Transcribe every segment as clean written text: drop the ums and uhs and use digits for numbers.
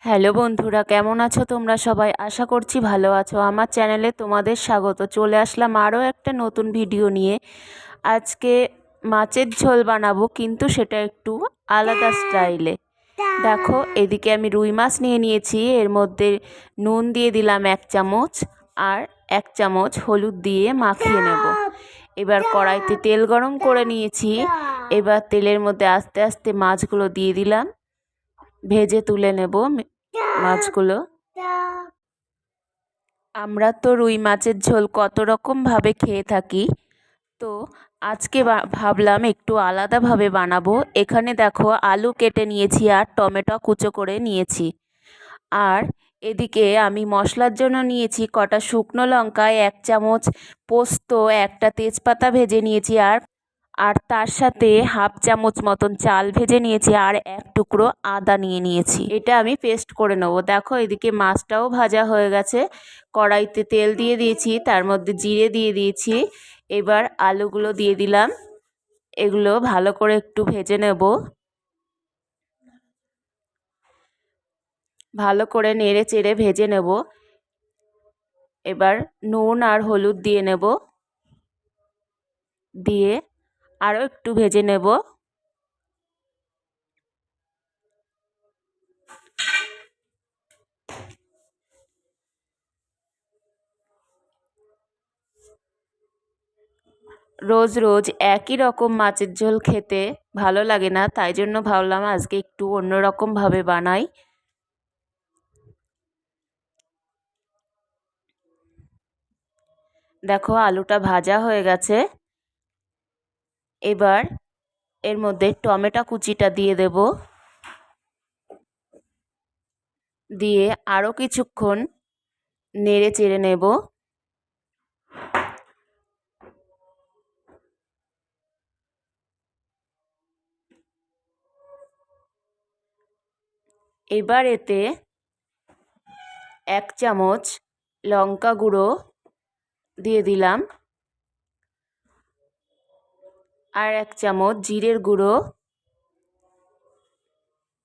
Hello বন্ধুরা, কেমন আছো তোমরা সবাই? আশা করছি ভালো আছো। আমার চ্যানেলে তোমাদের স্বাগত। চলে আসলাম আরও একটা নতুন ভিডিও নিয়ে। আজকে মাছের ঝোল বানাবো, কিন্তু সেটা একটু আলাদা স্টাইলে। দেখো, এদিকে আমি রুই মাছ নিয়ে নিয়েছি। এর মধ্যে নুন দিয়ে দিলাম 1 চামচ, আর 1 চামচ হলুদ দিয়ে মাখিয়ে নেব। এবার কড়াইতে তেল গরম করে নিয়েছি। এবার তেলের মধ্যে আস্তে আস্তে মাছগুলো দিয়ে দিলাম, ভেজে তুলে নেব মাছগুলো। আমরা তো রুই মাছের ঝোল কত রকমভাবে খেয়ে থাকি, তো আজকে ভাবলাম একটু আলাদাভাবে বানাবো। এখানে দেখো, আলু কেটে নিয়েছি আর টমেটো কুচো করে নিয়েছি। আর এদিকে আমি মশলার জন্য নিয়েছি কটা শুকনো লঙ্কা, 1 চামচ পোস্ত, একটা তেজপাতা ভেজে নিয়েছি, আর আর তার সাথে হাফ চামচ মতন চাল ভেজে নিয়েছি, আর 1 টুকরো আদা নিয়ে নিয়েছি। এটা আমি পেস্ট করে নেব। দেখো, এদিকে মাছটাও ভাজা হয়ে গেছে। কড়াইতে তেল দিয়ে দিয়েছি, তার মধ্যে জিরে দিয়ে দিয়েছি। এবার আলুগুলো দিয়ে দিলাম। এগুলো ভালো করে একটু ভেজে নেব। ভালো করে নেড়ে চেড়ে ভেজে নেব। এবার নুন আর হলুদ দিয়ে নেব, দিয়ে আরও একটু ভেজে নেব। রোজ রোজ একই রকম মাছের ঝোল খেতে ভালো লাগে না, তাই জন্য ভাবলাম আজকে একটু অন্যরকমভাবে বানাই। দেখো, আলুটা ভাজা হয়ে গেছে। এবার এর মধ্যে টমেটো কুচিটা দিয়ে দেব, দিয়ে আরও কিছুক্ষণ নেড়ে চেড়ে নেব। এবার এতে 1 চামচ লঙ্কা গুঁড়ো দিয়ে দিলাম, আর 1 চামচ জিরের গুঁড়ো,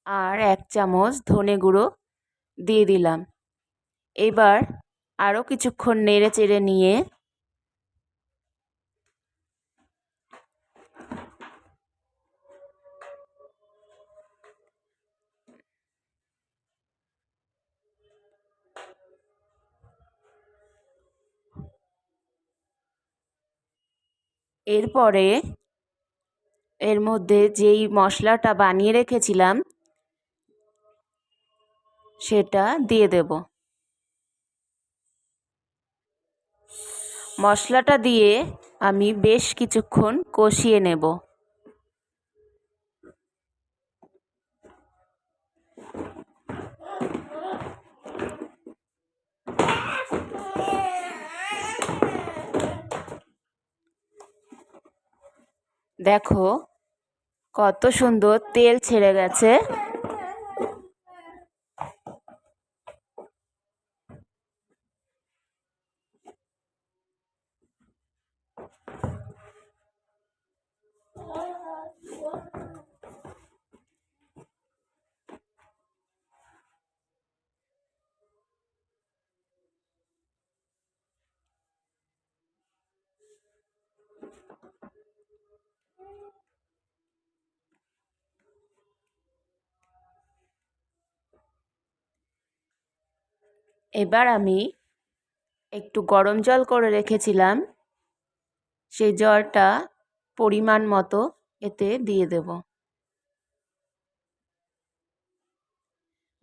আর 1 চামচ ধনে গুঁড়ো দিয়ে দিলাম। এবার আরও কিছুক্ষণ নেড়ে চেড়ে নিয়ে এরপরে এর মধ্যে যেই মশলাটা বানিয়ে রেখেছিলাম সেটা দিয়ে দেব। মশলাটা দিয়ে আমি বেশ কিছুক্ষণ কষিয়ে নেব। দেখো, কত সুন্দর তেল ছেড়ে গেছে। এবার আমি একটু গরম জল করে রেখেছিলাম, সেই জলটা পরিমাণ মতো এতে দিয়ে দেব।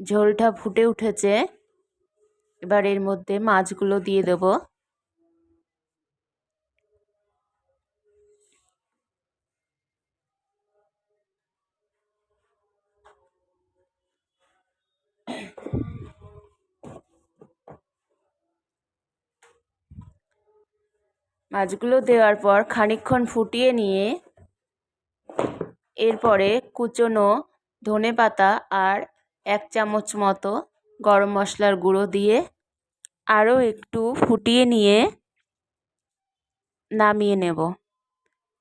ঝোলটা ফুটে উঠেছে। এবার এর মধ্যে মাছগুলো দিয়ে দেব। মাছগুলো দেওয়ার পর খানিকক্ষণ ফুটিয়ে নিয়ে এরপরে কুচনো ধনেপাতা আর 1 চামচ মতো গরম মশলার গুঁড়ো দিয়ে আরও একটু ফুটিয়ে নিয়ে নামিয়ে নেব।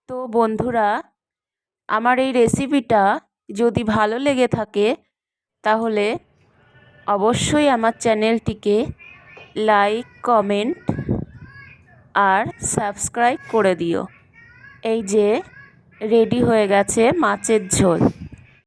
তো বন্ধুরা, আমার এই রেসিপিটা যদি ভালো লেগে থাকে তাহলে অবশ্যই আমার চ্যানেলটিকে লাইক, কমেন্ট আর সাবস্ক্রাইব করে দিও। এই যে রেডি হয়ে গেছে মাছের ঝোল।